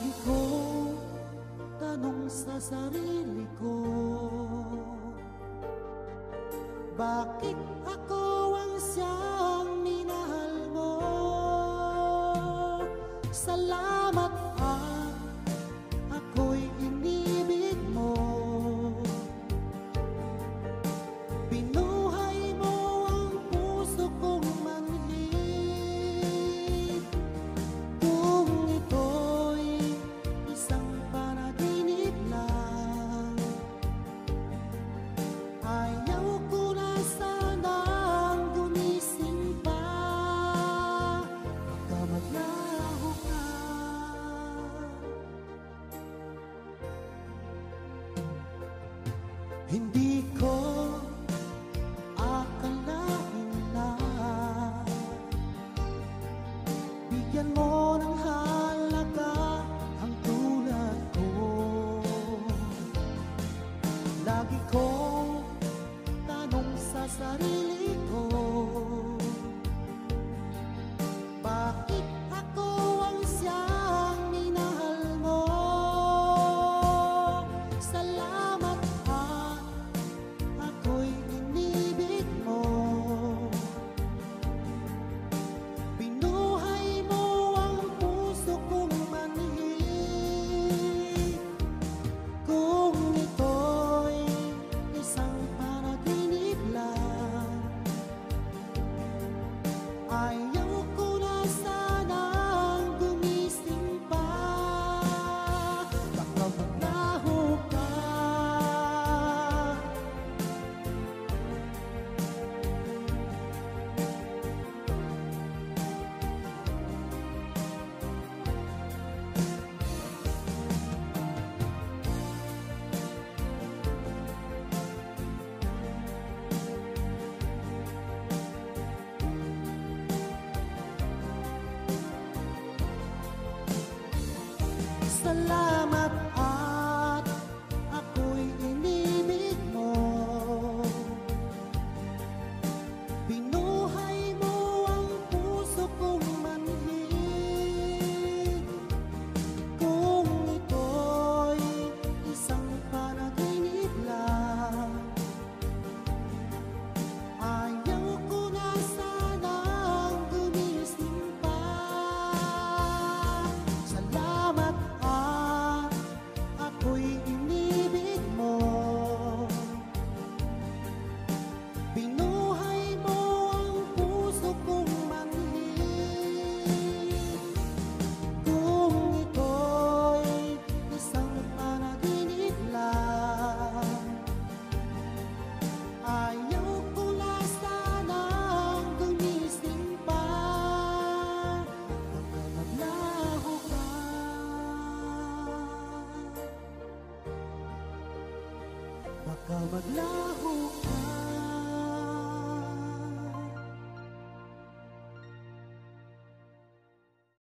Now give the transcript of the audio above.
Lagi kong tanong sa sarili ko, bakit ako ang siyang minahal mo? Salamat at ako'y inibig mo. Binuhay mo ang puso kong manhid. Kung ito'y isang panaginip lang, ayaw ko na sanang gumising pa. Baka maglaho ka. Hindi ko akalain na bigyan mo ng halaga ang tulad ko. Lagi kong tanong sa sarili ko, bakit ako ang siyang minahal mo? Salamat at ako'y inibig mo. Binuhay mo ang puso kong manhid. Kung ito'y isang panaginip lang, ayaw ko na sanang gumising pa. Baka maglaho ka. Salamat at ako'y inibig mo. Binuhay mo ang puso kong manhid. Kung ito'y isang panaginip lang, ayaw ko na sanang gumising pa. Salamat at ako'y inibig mo. Binuhay mo ang puso kong manhid. Kung ito'y isang panaginip lang, ayaw ko na sanang gumising pa. Baka maglaho ka. Baka maglaho ka.